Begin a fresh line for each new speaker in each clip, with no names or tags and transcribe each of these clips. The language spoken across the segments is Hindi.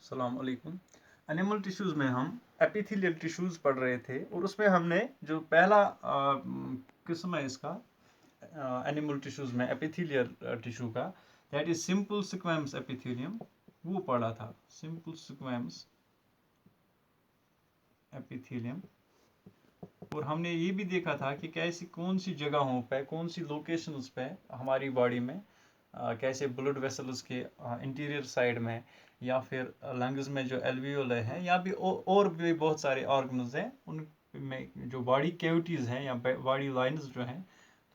अस्सलाम वालेकुम। एनिमल टिश्यूज़ में हम एपिथेलियल टिश्यूज़ पढ़ रहे थे और उसमें हमने जो पहला किस्म है इसका एनिमल टिश्यूज़ में एपिथेलियल टिश्यू का, that is simple squamous epithelium, वो पढ़ा था। Simple squamous epithelium. और हमने ये भी देखा था कि कैसी कौन सी जगहों पे, कौन सी लोकेशंस पे हमारी बॉडी में कैसे ब्लड वेसल्स के इंटीरियर साइड में या फिर लंग्स में जो एल्वियोले हैं या भी और भी बहुत सारे ऑर्गन्स हैं, उनमें जो बॉडी कैविटीज़ हैं या बॉडी लाइंस जो हैं,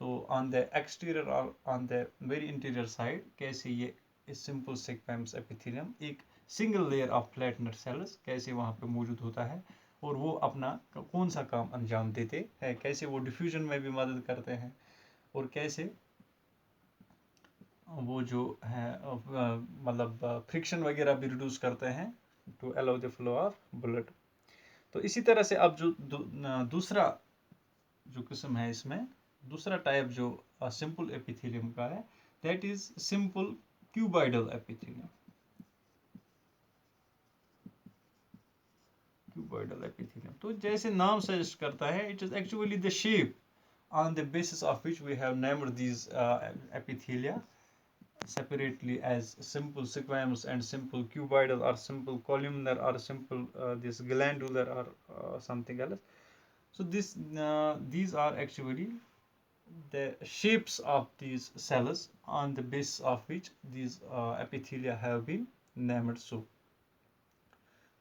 तो ऑन द एक्सटीरियर और on the very interior side कैसे ये सिंपल स्क्वैमस एपिथेलियम एक सिंगल लेयर ऑफ फ्लैटनर सेल्स कैसे वहाँ पे मौजूद होता है और वो अपना कौन सा काम अंजाम देते हैं, कैसे वो डिफ्यूजन में भी मदद करते हैं और कैसे वो जो है मतलब फ्रिक्शन वगैरह भी रिड्यूस करते हैं to allow the flow of blood. तो इसी तरह से अब जो दूसरा जो किस्म है, इसमें दूसरा टाइप जो सिंपल एपिथेलियम का है, that is simple cuboidal epithelium. Cuboidal epithelium, तो जैसे नाम सजेस्ट करता है, it is actually the shape on the basis of which we have named these epithelia separately as simple squamous and simple cuboidal or simple columnar or simple this glandular or something else. So these are actually the shapes of these cells on the basis of which these epithelia have been named so.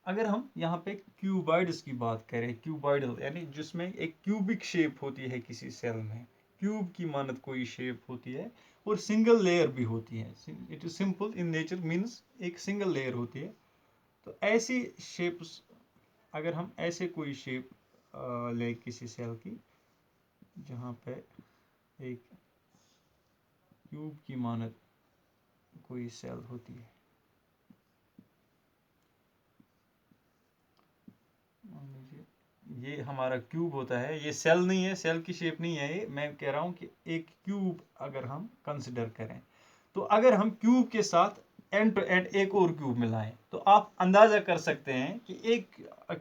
अगर हम यहाँ पे क्यूबॉइड्स की बात करें, क्यूबॉइडल यानी जिसमें एक क्यूबिक शेप होती है किसी सेल में, क्यूब की मानद कोई शेप होती है और सिंगल लेयर भी होती है। It is simple in nature means एक सिंगल लेयर होती है। तो ऐसी शेप्स, अगर हम ऐसे कोई शेप ले किसी सेल की जहाँ पे एक क्यूब की मानद कोई सेल होती है, ये हमारा क्यूब होता है, ये सेल नहीं है, सेल की शेप नहीं है ये, मैं कह रहा हूँ कि एक क्यूब अगर हम कंसिडर करें, तो अगर हम क्यूब के साथ एंड टू एंड एक और क्यूब मिलाएं तो आप अंदाजा कर सकते हैं कि एक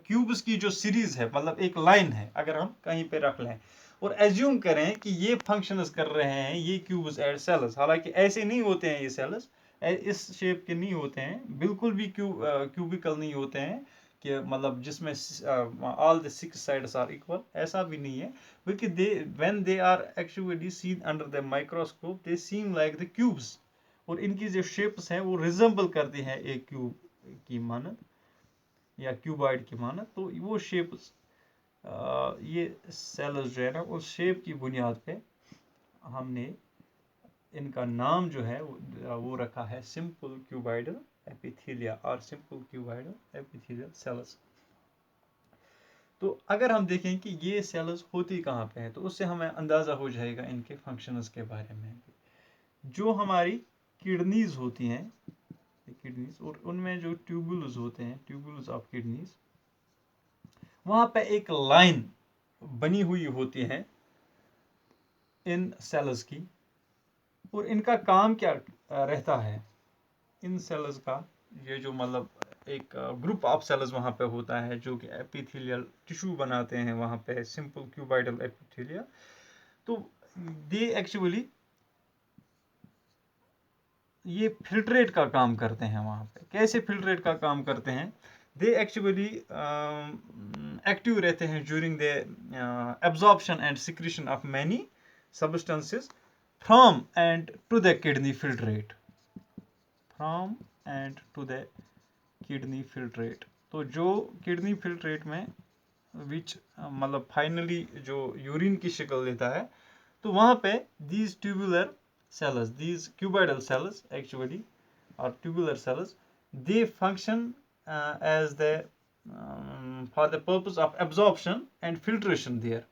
क्यूब्स की जो सीरीज है, मतलब एक लाइन है, अगर हम कहीं पे रख लें और एज्यूम करें कि ये फंक्शंस कर रहे हैं ये क्यूब्स एंड सेल्स, हालांकि ऐसे नहीं होते हैं ये सेल्स, इस शेप के नहीं होते हैं, बिल्कुल भी क्यूबिकल नहीं होते हैं कि मतलब जिसमें all the six sides are equal, ऐसा भी नहीं है, क्योंकि they when they are actually seen under the microscope they seem like the cubes, और इनकी जो शेप्स हैं वो रिजेंबल करती हैं एक क्यूब की मानद या क्यूबॉइड की मानद। तो वो शेप्स ये सेल्स जो है ना, उस शेप की बुनियाद पे हमने इनका नाम जो है वो रखा है सिंपल क्यूबॉइडल एपिथेलिया और सिंपल क्यूबॉइडल एपिथेलियल सेल्स। तो अगर हम देखें कि ये सेल्स होती कहाँ पे हैं, तो उससे हमें अंदाज़ा हो जाएगा इनके फंक्शंस के बारे में। जो हमारी किडनीज होती हैं, किडनीज, और उनमें जो ट्यूबुल्स होते हैं, ट्यूबुल्स ऑफ किडनीज, वहाँ पे एक लाइन बनी हुई होती है इन सेल्स की, और इनका काम क्या रहता है इन सेल्स का, ये जो मतलब एक ग्रुप ऑफ सेल्स वहाँ पे होता है जो कि एपिथेलियल टिश्यू बनाते हैं वहाँ पे, सिंपल क्यूबॉइडल एपिथेलिया। तो दे एक्चुअली ये फिल्ट्रेट का काम करते हैं वहाँ पे। कैसे फिल्ट्रेट का काम करते हैं? दे एक्चुअली एक्टिव रहते हैं during the absorption and secretion of many substances from and to the kidney filtrate, from and to the kidney filtrate. तो जो किडनी फिल्ट्रेट में विच मतलब फाइनली जो यूरिन की शक्ल लेता है, तो वहाँ पे these tubular cells, these cuboidal cells actually, or tubular cells, they function as the for the purpose of absorption and filtration there.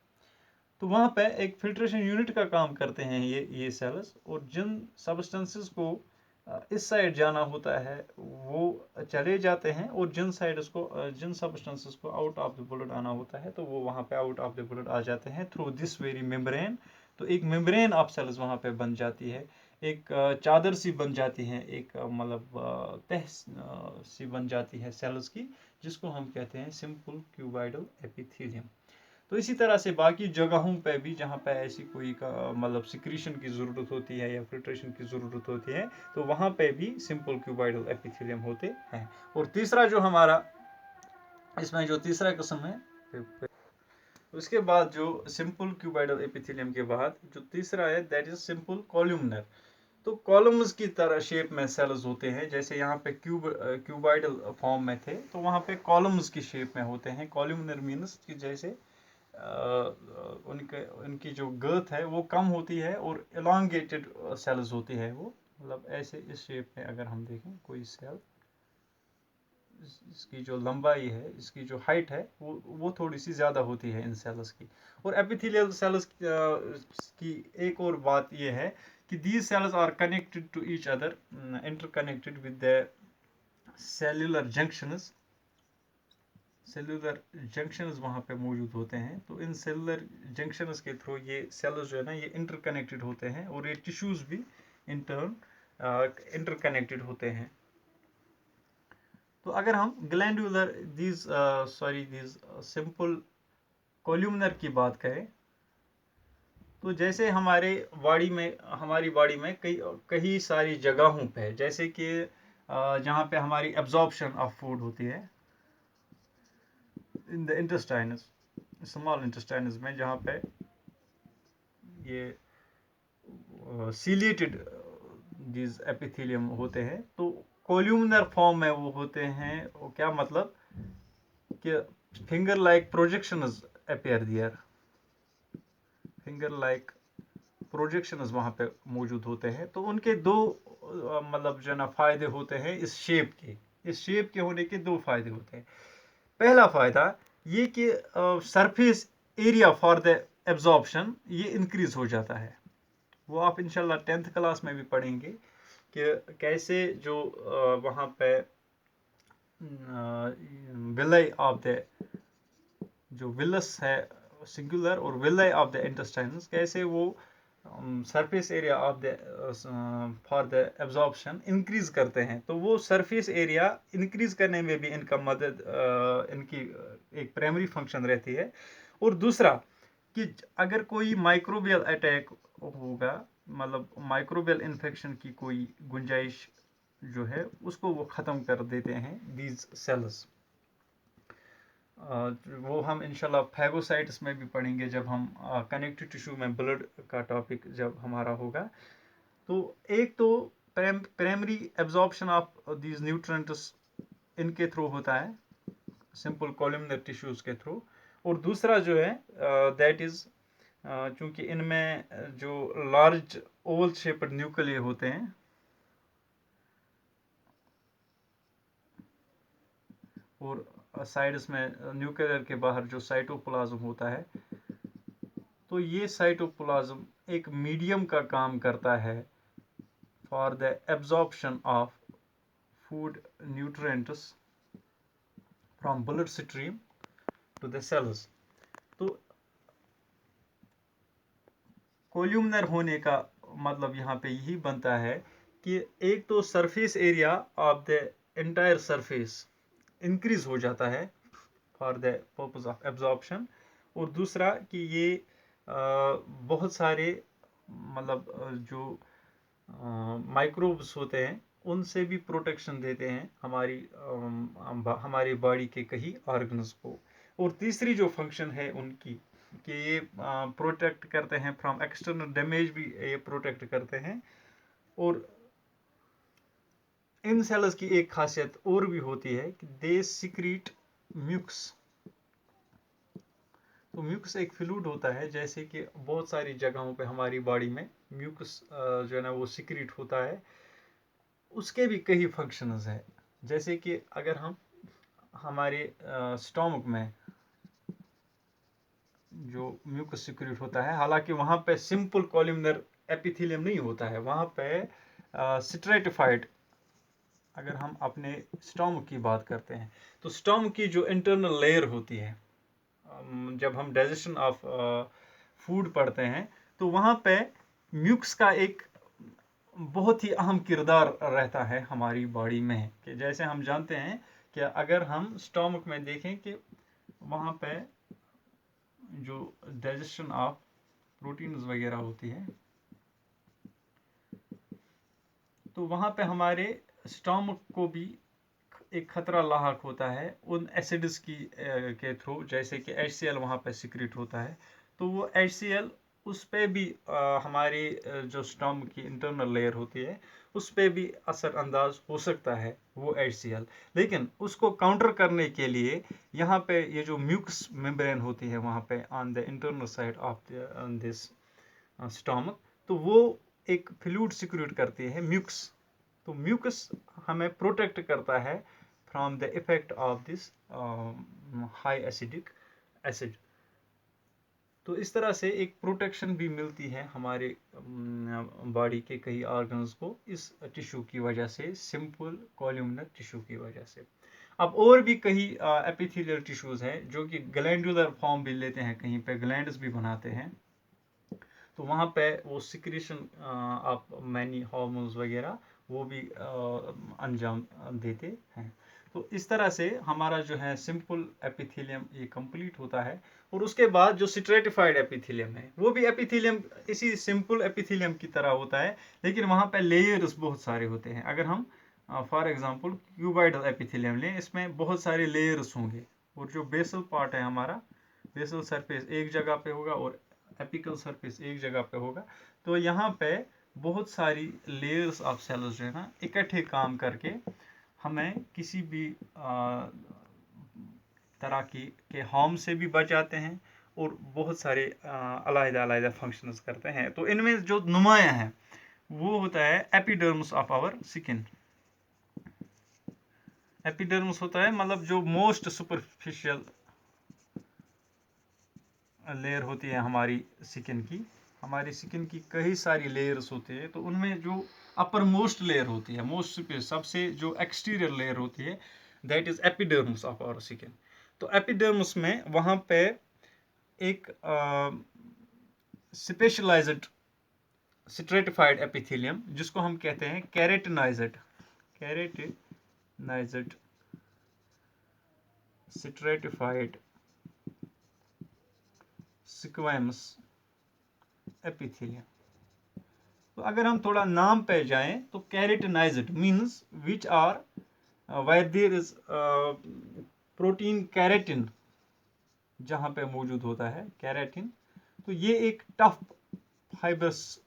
तो वहाँ पे एक फिल्ट्रेशन यूनिट का काम करते हैं ये सेल्स, और जिन सब्सटेंसेस को इस साइड जाना होता है वो चले जाते हैं, और जिन सब्सटेंसेस को आउट ऑफ द ब्लड आना होता है तो वो वहाँ पे आउट ऑफ द ब्लड आ जाते हैं थ्रू दिस वेरी मेम्ब्रेन। तो एक मेम्ब्रेन ऑफ सेल्स वहाँ पे बन जाती है। एक चादर सी बन जाती है, एक मतलब तह सी बन जाती है सेल्स की, जिसको हम कहते हैं सिंपल क्यूबाइडल एपिथेलियम। तो इसी तरह से बाकी जगहों पे भी जहाँ पे ऐसी कोई मतलब सिक्रीशन की ज़रूरत होती है या फिल्ट्रेशन की ज़रूरत होती है, तो वहाँ पे भी सिंपल क्यूबाइडल एपिथेलियम होते हैं। और तीसरा जो हमारा इसमें जो तीसरा किस्म है, उसके बाद जो सिंपल क्यूबाइडल एपिथेलियम के बाद जो तीसरा है दैट इज सिंपल कॉलमनर। तो कॉलम्स की तरह शेप में सेल्स होते हैं, जैसे यहाँ पे क्यूबाइडल फॉर्म में थे, तो वहाँ पे कॉलम्स की शेप में होते हैं। कॉलमनर मीन्स कि जैसे उनकी जो गर्थ है वो कम होती है और एलोंगेटेड सेल्स होती है, वो मतलब ऐसे इस शेप में अगर हम देखें कोई सेल, इसकी जो लंबाई है, इसकी जो हाइट है, वो थोड़ी सी ज़्यादा होती है इन सेल्स की। और एपिथेलियल सेल्स की एक और बात ये है कि these cells are connected to each other, interconnected with the cellular junctions. Cellular junctions वहाँ पे मौजूद होते हैं। तो इन सेल्यूलर जंक्शंस के थ्रू ये सेल्स जो है ना, ये इंटरकनेक्टेड होते हैं, और ये टिश्यूज भी इन टर्न इंटरकनेक्टेड होते हैं। तो अगर हम ग्लैंडुलर दीज सिंपल कॉल्यूमनर की बात करें, तो जैसे हमारी बॉडी में कई सारी जगहों पे, जैसे कि जहाँ पे हमारी एब्जॉर्प्शन ऑफ फूड होती है इन द इंटेस्टाइनस, स्मॉल इंटेस्टाइनस में, जहाँ पे ये सीलिएटेड दीज एपिथेलियम होते हैं, तो कॉल्यूमनर फॉर्म में वो होते हैं। वो क्या मतलब कि finger like projections appear there, finger like projections वहाँ पे मौजूद होते हैं। तो उनके दो मतलब जो ना फायदे होते हैं इस शेप के होने के दो फायदे होते हैं। पहला फायदा ये कि surface area for the absorption ये इंक्रीज हो जाता है। वो आप इंशाल्लाह 10th क्लास में भी पढ़ेंगे कि कैसे जो वहाँ पे विलय ऑफ द, जो विलस है सिंगुलर, और विलय ऑफ द इंटेस्टाइन्स, कैसे वो surface area of the for the absorption increase करते हैं। तो वो सरफेस एरिया इंक्रीज करने में भी इनका मदद, इनकी एक प्राइमरी फंक्शन रहती है। और दूसरा कि अगर कोई माइक्रोबियल अटैक होगा, मतलब माइक्रोबियल इन्फेक्शन की कोई गुंजाइश जो है, उसको वो ख़त्म कर देते हैं दीज सेल्स। वो हम इंशाल्लाह फैगोसाइट्स में भी पढ़ेंगे जब हम कनेक्टिव टिश्यू में ब्लड का टॉपिक जब हमारा होगा। तो एक तो primary absorption of these nutrients इनके थ्रू होता है, सिंपल कॉलमनर टिश्यूज के थ्रू। और दूसरा जो है दैट इज चूंकि इनमें जो लार्ज ओवल शेप्ड न्यूक्लिय होते हैं, और साइड्स में न्यूक्लियर के बाहर जो साइटोप्लाज्म होता है, तो ये साइटोप्लाज्म एक मीडियम का काम करता है for the absorption of food nutrients from bloodstream to the cells. तो कॉल्यूमनर होने का मतलब यहाँ पे यही बनता है कि एक तो surface area of the entire surface increase हो जाता है for the purpose of absorption, और दूसरा कि ये बहुत सारे मतलब जो माइक्रोब्स होते हैं उनसे भी प्रोटेक्शन देते हैं हमारी बॉडी के कई ऑर्गन्स को। और तीसरी जो फंक्शन है उनकी कि ये प्रोटेक्ट करते हैं फ्रॉम एक्सटर्नल डैमेज, भी ये प्रोटेक्ट करते हैं। और इन सेल्स की एक खासियत और भी होती है कि दे सिक्रीट म्यूक्स। तो म्यूक्स एक फ्लूइड होता है, जैसे कि बहुत सारी जगहों पे हमारी बॉडी में म्यूक्स जो है ना वो सिक्रीट होता है। उसके भी कई फंक्शंस हैं, जैसे कि अगर हम हमारे स्टोमक में जो म्यूकस सिक्रीट होता है, हालांकि वहाँ पे सिंपल कॉलमनर एपिथेलियम नहीं होता है, वहाँ पे स्ट्रेटिफाइड, अगर हम अपने स्टोमक की बात करते हैं, तो स्टोमक की जो इंटरनल लेयर होती है, जब हम डाइजेशन ऑफ फूड पढ़ते हैं, तो वहाँ पे म्यूक्स का एक बहुत ही अहम किरदार रहता है हमारी बॉडी में। कि जैसे हम जानते हैं कि अगर हम स्टोमक में देखें कि वहाँ पे जो डाइजेशन ऑफ प्रोटीन्स वगैरह होती है, तो वहाँ पे हमारे स्टोमक को भी एक खतरा लाक होता है उन एसिड्स की के थ्रू। जैसे कि HCl वहाँ पे सिक्रेट होता है, तो वो HCl उस पे भी हमारी जो स्टोमक की इंटरनल लेयर होती है उस पे भी असर अंदाज हो सकता है वो HCl। लेकिन उसको काउंटर करने के लिए यहाँ पे ये जो म्यूकस मेम्ब्रेन होती है वहाँ पे on the internal side of this stomach, तो वो एक फ्लूइड सिक्रेट करती है म्यूकस। तो म्यूकस हमें प्रोटेक्ट करता है from the effect of this high acidic acid. तो इस तरह से एक प्रोटेक्शन भी मिलती है हमारे बॉडी के कई ऑर्गन्स को इस टिश्यू की वजह से, सिंपल कॉल्यूमिनर टिश्यू की वजह से। अब और भी कई एपिथेलियल टिश्यूज हैं जो कि ग्लैंडुलर फॉर्म भी लेते हैं, कहीं पे ग्लैंड्स भी बनाते हैं, तो वहाँ पे वो सिक्रेशन ऑफ मैनी हार्मोन्स वगैरह वो भी अंजाम देते हैं। तो इस तरह से हमारा जो है सिंपल एपिथेलियम ये कंप्लीट होता है। और उसके बाद जो स्ट्रेटिफाइड एपिथेलियम है वो भी एपिथेलियम इसी सिंपल एपिथेलियम की तरह होता है, लेकिन वहाँ पे लेयर्स बहुत सारे होते हैं। अगर हम फॉर एग्जांपल क्यूबाइडल एपिथेलियम लें, इसमें बहुत सारे लेयर्स होंगे, और जो बेसल पार्ट है हमारा, बेसल सरफेस एक जगह पे होगा और एपिकल सरफेस एक जगह पे होगा। तो यहाँ पे बहुत सारी लेयर्स ऑफ सेल्स जो है ना इकट्ठे काम करके हमें किसी भी तरह के हार्म से भी बचाते हैं और बहुत सारे अलग-अलग फंक्शंस करते हैं। तो इनमें जो नुमाया है वो होता है epidermis of our skin. Epidermis होता है मतलब जो मोस्ट सुपरफिशियल लेयर होती है हमारी स्किन की। हमारी स्किन की कई सारी लेयर्स होती है, तो उनमें जो अपर मोस्ट लेयर होती है, मोस्ट सबसे जो एक्सटीरियर लेयर होती है, that is epidermis of our skin. तो एपिडर्मिस में वहाँ पे एक स्पेशलाइज्ड स्ट्रेटिफाइड एपिथेलियम जिसको हम कहते हैं कैरेटिनाइज्ड स्ट्रेटिफाइड स्क्वैमस एपिथेलियम। तो अगर हम थोड़ा नाम पे जाएं तो keratinised means which are where there is protein keratin, जहां पे मौजूद होता है कैरेटिन। तो ये एक टफ फाइबरस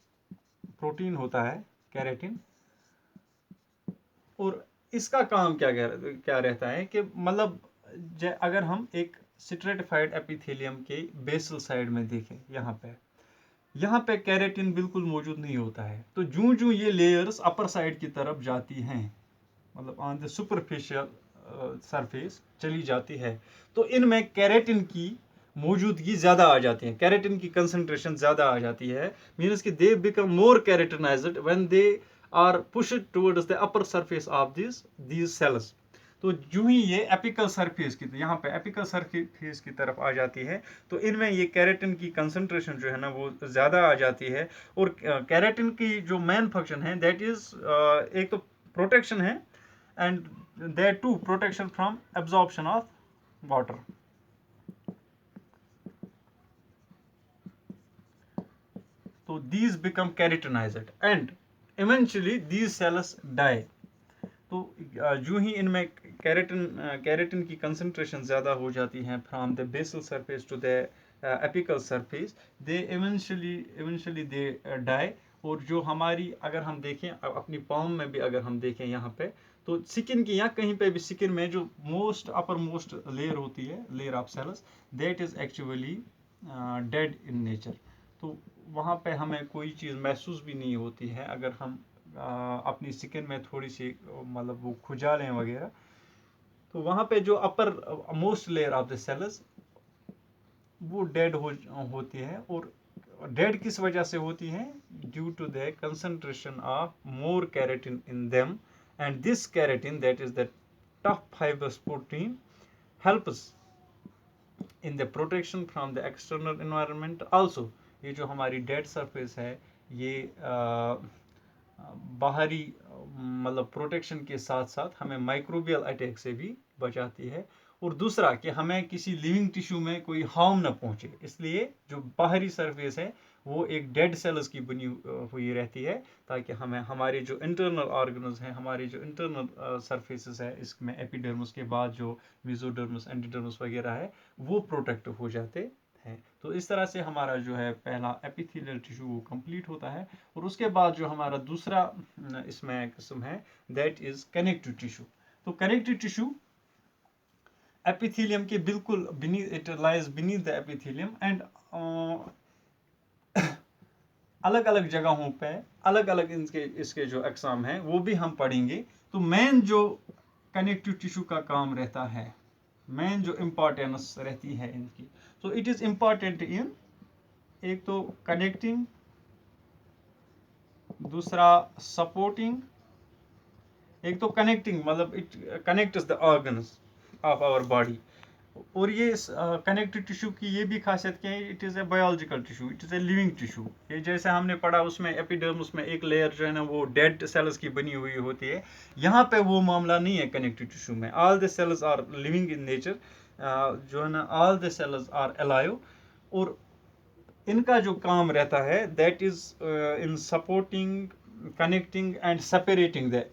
प्रोटीन होता है कैरेटिन, और इसका काम क्या रहता है कि मतलब अगर हम एक स्ट्रेटिफाइड एपिथेलियम के बेसल साइड में देखें, यहाँ पे कैरेटिन बिल्कुल मौजूद नहीं होता है। तो जूं ये लेयर्स अपर साइड की तरफ जाती हैं, मतलब ऑन द सुपरफिशियल सरफेस चली जाती है, तो इनमें कैरेटिन की मौजूदगी ज़्यादा आ जाती है, कैरेटिन की कंसंट्रेशन ज़्यादा आ जाती है। मीन्स कि they become more keratinised when they are pushed towards the upper surface of these cells. तो जो ही ये एपिकल सरफेस की, यहाँ पे एपिकल सरफेस की तरफ आ जाती है, तो इनमें ये कैरेटिन की कंसंट्रेशन जो है ना वो ज़्यादा आ जाती है। और कैरेटिन की जो मेन फंक्शन है दैट इज एक तो प्रोटेक्शन है, and there too protection from absorption of water. So these become keratinized and eventually these cells die. तो जो ही इनमें कैरेटिन की कंसंट्रेशन ज़्यादा हो जाती है from the basal surface to the apical surface, they eventually they die. और जो हमारी अगर हम देखें अपनी पाम में भी अगर हम देखें यहाँ पे, तो स्किन की या कहीं पे भी स्किन में जो मोस्ट अपर मोस्ट लेयर होती है, layer of cells, that is actually dead in nature. तो वहाँ पे हमें कोई चीज़ महसूस भी नहीं होती है अगर हम अपनी स्किन में थोड़ी सी मतलब वो खुजालें वगैरह, तो वहाँ पे जो uppermost layer of the cells वो डेड होती है। और डेड किस वजह से होती है? Due to the concentration of more keratin in them, and this keratin that is the tough fibrous protein helps in the protection from the external environment. Also ये जो हमारी डेड सरफेस है ये बाहरी मतलब प्रोटेक्शन के साथ साथ हमें माइक्रोबियल अटैक से भी बचाती है। और दूसरा कि हमें किसी लिविंग टिश्यू में कोई हार्म ना पहुंचे, इसलिए जो बाहरी सरफेस है वो एक डेड सेल्स की बनी हुई रहती है, ताकि हमें हमारे जो इंटरनल ऑर्गन्स हैं, हमारे जो इंटरनल सरफेसेस है, इसमें एपिडर्मिस के बाद जो मेसोडर्मिस, एंडोडर्मिस वगैरह है, वो प्रोटेक्ट हो जाते हैं। तो इस तरह से हमारा जो है पहला एपिथेलियल टिश्यू वो कंप्लीट होता है। और उसके बाद जो हमारा दूसरा इसमें किस्म है, दैट इज कनेक्टिव टिश्यू। तो कनेक्टिव टिश्यू एपिथेलियम के बिल्कुल beneath, it lies beneath the epithelium and अलग अलग जगहों पे अलग अलग इसके जो अकसाम हैं वो भी हम पढ़ेंगे। तो मेन जो कनेक्टिव टिश्यू का काम रहता है, मेन जो इम्पोर्टेंस रहती है इनकी, तो इट इज इम्पॉर्टेंट इन एक तो कनेक्टिंग, दूसरा सपोर्टिंग, एक तो कनेक्टिंग मतलब it connects the organs of our body. और ये कनेक्टिव टिश्यू की ये भी खासियत क्या है, it is a biological tissue, it is a living tissue. ये जैसे हमने पढ़ा उसमें एपिडर्मिस में एक लेयर जो है ना वो डेड सेल्स की बनी हुई होती है, यहाँ पे वो मामला नहीं है कनेक्टिव टिश्यू में। All the cells are living in nature, जो है ना all the cells are alive. और इनका जो काम रहता है that is in supporting, connecting and separating the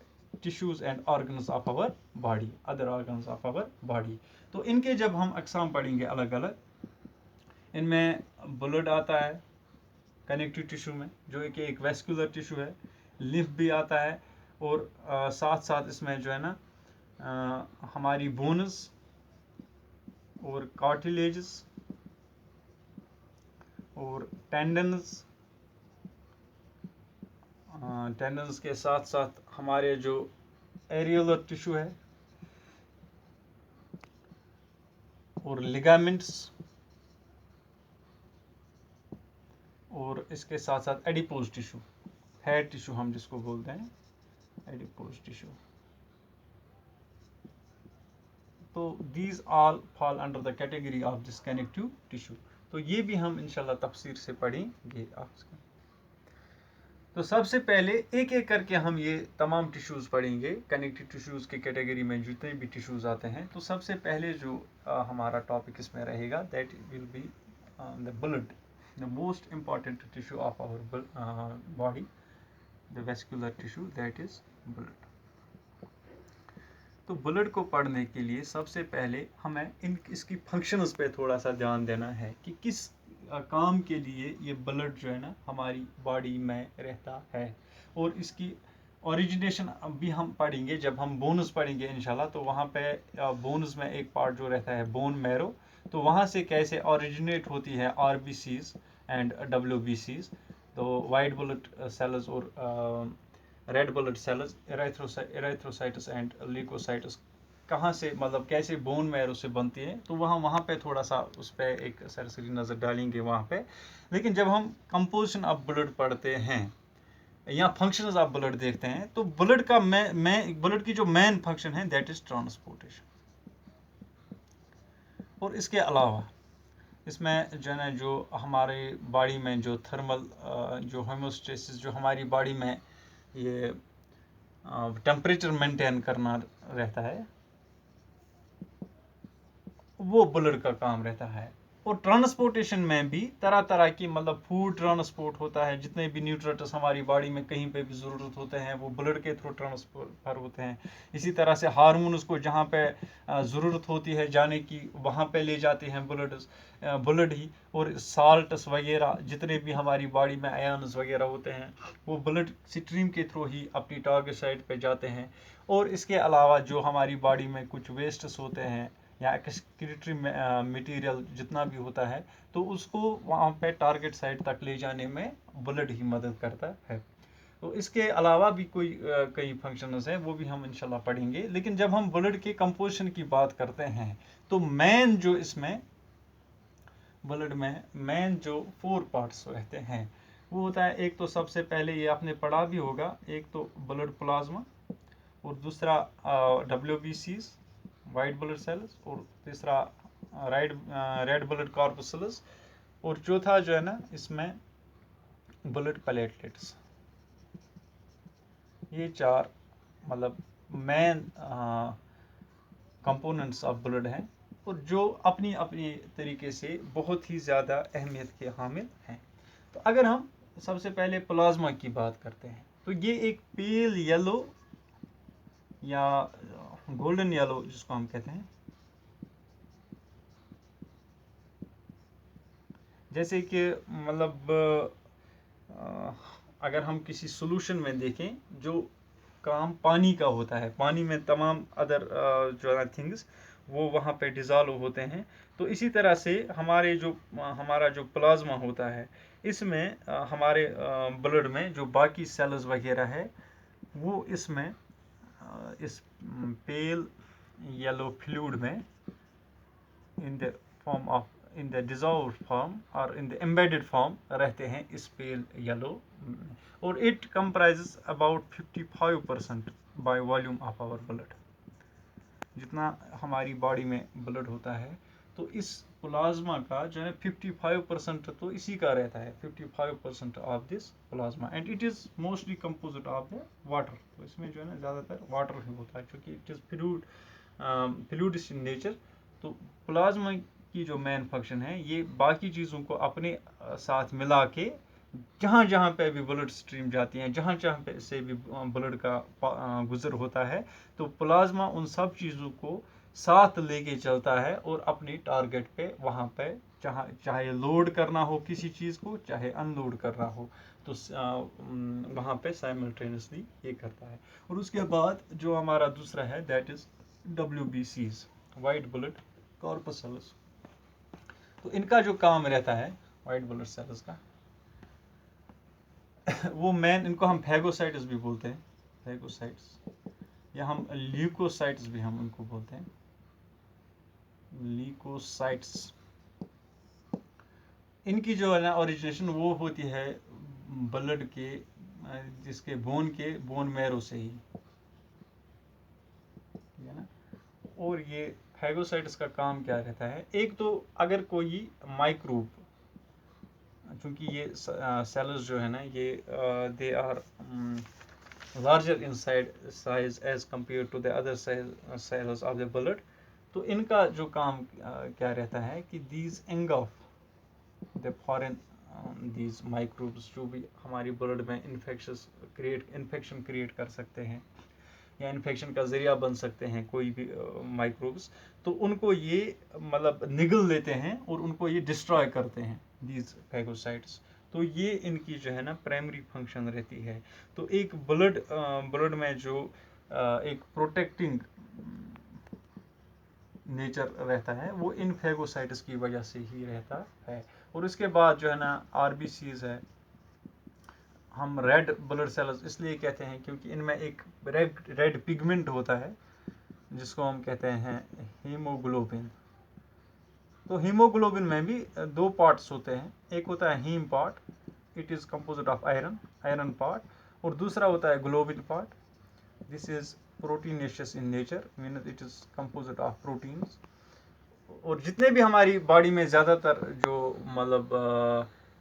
tissues and organs of our body, other organs of our body. तो इनके जब हम अकसाम पढ़ेंगे अलग अलग, इनमें ब्लड आता है कनेक्टिव टिश्यू में जो कि एक वेस्कुलर टिश्यू है, लिम्फ भी आता है, और साथ साथ इसमें जो है ना हमारी बोन्स और कार्टिलेजेस और टेंडन्स, टेंडन्स के साथ साथ हमारे जो एरियोलर टिश्यू है और लिगामेंट्स, और इसके साथ साथ एडिपोज टिश्यू, फैट टिश्यू हम जिसको बोलते हैं एडिपोज टिश्यू। तो these all fall under the category of this connective tissue. तो ये भी हम इंशाल्लाह तफसीर से पढ़ेंगे आज। तो सबसे पहले एक एक करके हम ये तमाम टिश्यूज़ पढ़ेंगे, कनेक्टिव टिश्यूज़ के कैटेगरी में जितने भी टिश्यूज़ आते हैं। तो सबसे पहले जो हमारा टॉपिक इसमें रहेगा that will be the blood, the most important tissue of our body, the vascular tissue that is blood. तो ब्लड को पढ़ने के लिए सबसे पहले हमें इसकी फंक्शंस पे थोड़ा सा ध्यान देना है कि किस काम के लिए ये ब्लड जो है ना हमारी बॉडी में रहता है। और इसकी ओरिजिनेशन भी हम पढ़ेंगे जब हम बोन्स पढ़ेंगे इंशाल्लाह। तो वहाँ पे बोन्स में एक पार्ट जो रहता है बोन मैरो, तो वहाँ से कैसे ओरिजिनेट होती है आरबीसीज एंड डब्ल्यूबीसीज, तो वाइट ब्लड सेल्स और red blood cells, erythrocytes and leukocytes कहाँ से मतलब कैसे बोन मैरो से बनती है। तो वहाँ पे थोड़ा सा उस पर एक सरसरी नज़र डालेंगे वहाँ पे। लेकिन जब हम कंपोजिशन ऑफ ब्लड पढ़ते हैं या फंक्शंस ऑफ ब्लड देखते हैं, तो ब्लड का ब्लड की जो मेन फंक्शन है दैट इज ट्रांसपोर्टेशन। और इसके अलावा इसमें जो है ना जो हमारे बॉडी में जो थर्मल जो होमोस्टेसिस जो हमारी बॉडी में ये टेम्परेचर मेंटेन करना रहता है, वो ब्लड का काम रहता है। और ट्रांसपोर्टेशन में भी तरह तरह की मतलब फूड ट्रांसपोर्ट होता है, जितने भी न्यूट्रिएंट्स हमारी बॉडी में कहीं पे भी ज़रूरत होते हैं वो ब्लड के थ्रू ट्रांसफर होते हैं। इसी तरह से हार्मोन्स को जहाँ पे ज़रूरत होती है जाने की वहाँ पे ले जाते हैं ब्लड ही। और साल्ट्स वगैरह जितने भी हमारी बॉडी में आयन्स वगैरह होते हैं वो ब्लड स्ट्रीम के थ्रू ही अपनी टारगेट साइट पे जाते हैं। और इसके अलावा जो हमारी बॉडी में कुछ वेस्ट्स होते हैं या एक्सक्रीटरी मटेरियल जितना भी होता है, तो उसको वहाँ पे टारगेट साइट तक ले जाने में ब्लड ही मदद करता है। तो इसके अलावा भी कोई कई फंक्शंस हैं वो भी हम इंशाल्लाह पढ़ेंगे। लेकिन जब हम ब्लड के कंपोजिशन की बात करते हैं तो मेन जो इसमें ब्लड में मेन जो 4 पार्ट्स रहते हैं वो होता है, एक तो सबसे पहले ये आपने पढ़ा भी होगा, एक तो ब्लड प्लाज्मा, और दूसरा डब्ल्यूबीसीज वाइट ब्लड सेल्स, और तीसरा रेड ब्लड कॉर्पसल्स, और चौथा जो है ना इसमें ब्लड प्लेटलेट्स। ये 4 मतलब मेन कंपोनेंट्स ऑफ ब्लड हैं और जो अपनी अपनी तरीके से बहुत ही ज़्यादा अहमियत के हामिल हैं। तो अगर हम सबसे पहले प्लाज्मा की बात करते हैं तो ये एक पेल येलो या गोल्डन येलो जिसको हम कहते हैं, जैसे कि मतलब अगर हम किसी सॉल्यूशन में देखें जो काम पानी का होता है, पानी में तमाम अदर जो है थिंग्स वो वहाँ पे डिज़ोल्व होते हैं, तो इसी तरह से हमारा जो प्लाज्मा होता है इसमें हमारे ब्लड में जो बाकी सेल्स वगैरह है वो इसमें इस पेल येलो फ्लूइड में in the form of in the dissolved form और इन द एम्बेडेड फॉर्म रहते हैं इस पेल येलो, और it comprises about 55% by volume of our blood. जितना हमारी बॉडी में ब्लड होता है तो इस प्लाज्मा का जो है 55% तो इसी का रहता है, 55% of this plasma, and it is mostly composed of the water. तो इसमें जो है ना ज़्यादातर वाटर ही होता है क्योंकि इट इज़ फ्लूइडिश इन नेचर। तो प्लाज्मा की जो मेन फंक्शन है ये बाकी चीज़ों को अपने साथ मिला के जहाँ जहाँ पे भी ब्लड स्ट्रीम जाती हैं, जहाँ जहाँ पे से भी ब्लड का गुजर होता है, तो प्लाज्मा उन सब चीज़ों को साथ लेके चलता है और अपनी टारगेट पे वहाँ पे चाहे लोड करना हो किसी चीज़ को, चाहे अनलोड करना हो, तो वहाँ पे साइमल्टेनियसली ये करता है। और उसके बाद जो हमारा दूसरा है that is WBCs, white blood corpuscles. तो इनका जो काम रहता है वाइट ब्लड सेल्स का वो मेन, इनको हम फैगोसाइट्स भी बोलते हैं, फैगोसाइट्स, या हम ल्यूकोसाइट्स भी हम उनको बोलते हैं, ल्यूकोसाइट्स। इनकी जो है ना ओरिजिनेशन वो होती है ब्लड के जिसके बोन मैरो से ही, है ना। और ये फैगोसाइट्स का काम क्या रहता है, एक तो अगर कोई माइक्रोब, चूँकि ये सेल्स जो है ना ये they are larger in size as compare to the other cells of the blood, तो इनका जो काम क्या रहता है कि these engulf the foreign these microbes जो भी हमारी ब्लड में इन्फेक्शन क्रिएट कर सकते हैं या इन्फेक्शन का ज़रिया बन सकते हैं कोई भी माइक्रोब्स, तो उनको ये मतलब निगल लेते हैं और उनको ये डिस्ट्रॉय करते हैं दीज फैगोसाइट्स। तो ये इनकी जो है ना प्राइमरी फंक्शन रहती है। तो एक ब्लड में जो एक प्रोटेक्टिंग नेचर रहता है वो इन फैगोसाइट्स की वजह से ही रहता है। और उसके बाद जो है ना RBCs है, हम रेड ब्लड सेल्स इसलिए कहते हैं क्योंकि इनमें एक रेड पिगमेंट होता है जिसको हम कहते हैं हीमोग्लोबिन। तो हीमोग्लोबिन में भी 2 पार्ट्स होते हैं, एक होता है haem part, it is composed of iron part, और दूसरा होता है globin part, this is proteinaceous in nature, means it is composed of proteins. और जितने भी हमारी बॉडी में ज़्यादातर जो मतलब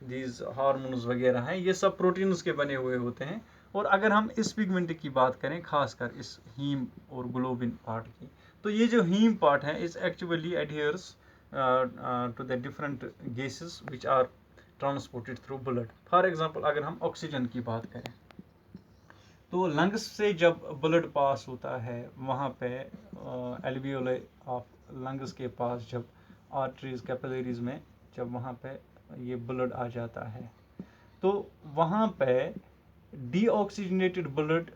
दीज हार्मोन्स वगैरह हैं ये सब प्रोटीन्स के बने हुए होते हैं। और अगर हम इस पिगमेंट की बात करें खासकर इस हीम और ग्लोबिन पार्ट की, तो ये जो हीम पार्ट है इस actually adheres to the different gases which are transported through blood. For example अगर हम ऑक्सीजन की बात करें तो लंग्स से जब ब्लड पास होता है वहाँ पे एल्वियोले ऑफ लंग्स के पास जब आर्टरीज कैपिलरीज में जब वहाँ पे ये ब्लड आ जाता है तो वहाँ पे डीऑक्सीजनेटेड ब्लड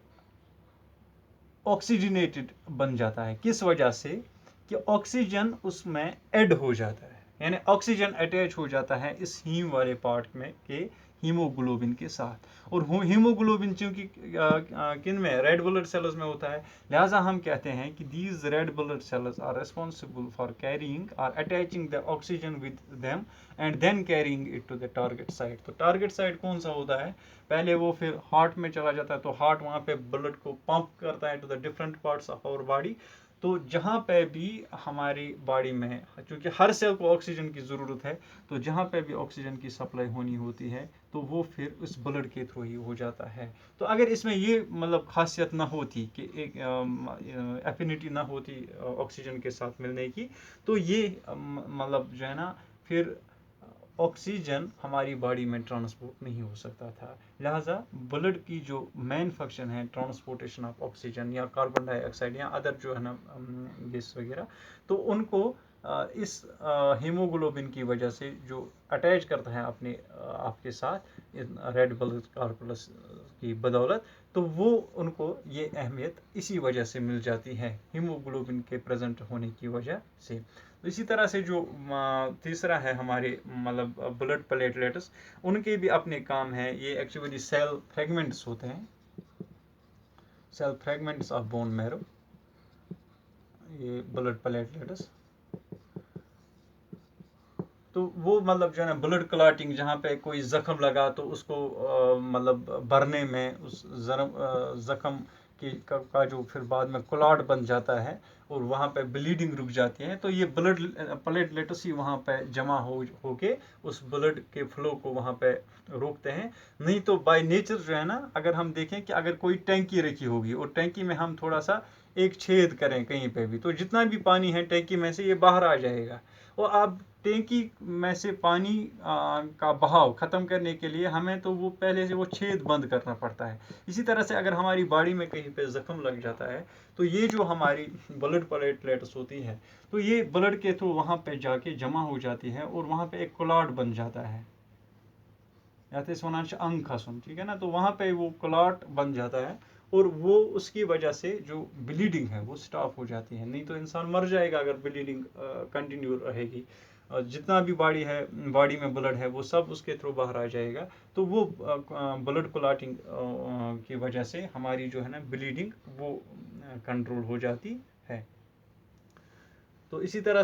ऑक्सीजनेटेड बन जाता है। किस वजह से कि ऑक्सीजन उसमें ऐड हो जाता है, यानी ऑक्सीजन अटैच हो जाता है इस हीम वाले पार्ट में के हीमोग्लोबिन के साथ। और हीमोग्लोबिन चूंकि किन में रेड ब्लड सेल्स में होता है, लिहाजा हम कहते हैं कि these red blood cells are responsible for carrying और attaching the oxygen with them and then carrying it to the target site. तो टारगेट साइट कौन सा होता है, पहले वो फिर हार्ट में चला जाता है, तो हार्ट वहाँ पे ब्लड को पंप करता है to the different parts of our body, तो जहाँ पे भी हमारी बॉडी में, क्योंकि हर सेल को ऑक्सीजन की ज़रूरत है, तो जहाँ पे भी ऑक्सीजन की सप्लाई होनी होती है तो वो फिर उस ब्लड के थ्रू ही हो जाता है। तो अगर इसमें ये मतलब खासियत ना होती कि एक एफिनिटी ना होती ऑक्सीजन के साथ मिलने की, तो ये मतलब जो है ना फिर ऑक्सीजन हमारी बॉडी में ट्रांसपोर्ट नहीं हो सकता था। लिहाजा ब्लड की जो मेन फंक्शन है ट्रांसपोर्टेशन ऑफ ऑक्सीजन या कार्बन डाइऑक्साइड या अदर जो है ना गैस वगैरह, तो उनको इस हीमोग्लोबिन की वजह से जो अटैच करता है अपने आपके साथ रेड ब्लड कॉर्पस की बदौलत, तो वो उनको ये अहमियत इसी वजह से मिल जाती है, हीमोग्लोबिन के प्रेजेंट होने की वजह से। तो इसी तरह से जो तीसरा है हमारे मतलब ब्लड प्लेटलेट्स, उनके भी अपने काम हैं। ये एक्चुअली सेल फ्रेगमेंट्स होते हैं, cell fragments of bone marrow, ये ब्लड प्लेटलेट्स। तो वो मतलब जो है ना ब्लड क्लॉटिंग, जहाँ पे कोई जख्म लगा तो उसको मतलब भरने में उस जख्म का जो फिर बाद में क्लॉट बन जाता है और वहाँ पे ब्लीडिंग रुक जाती है, तो ये ब्लड प्लेटलेट्स ही वहाँ पे जमा होके उस ब्लड के फ्लो को वहाँ पे रोकते हैं। नहीं तो बाय नेचर जो है ना, अगर हम देखें कि अगर कोई टैंकी रखी होगी और टैंकी में हम थोड़ा सा एक छेद करें कहीं पे भी, तो जितना भी पानी है टैंकी में से ये बाहर आ जाएगा। और आप टैंकी में से पानी का बहाव ख़त्म करने के लिए हमें तो वो पहले से वो छेद बंद करना पड़ता है। इसी तरह से अगर हमारी बॉडी में कहीं पे ज़ख्म लग जाता है, तो ये जो हमारी ब्लड प्लेटलेट्स होती है, तो ये ब्लड के थ्रू वहाँ पे जाके जमा हो जाती है और वहाँ पे एक क्लॉट बन जाता है, या अंग खसुन, ठीक है ना। तो वहाँ पे वो क्लॉट बन जाता है और वो उसकी वजह से जो ब्लीडिंग है वो स्टॉप हो जाती है। नहीं तो इंसान मर जाएगा अगर ब्लीडिंग कंटिन्यू रहेगी। जितना भी बॉडी में ब्लड है वो सब उसके थ्रू बाहर आ जाएगा। तो वो ब्लड क्लॉटिंग की वजह से हमारी जो है ना ब्लीडिंग वो कंट्रोल हो जाती है। तो इसी तरह से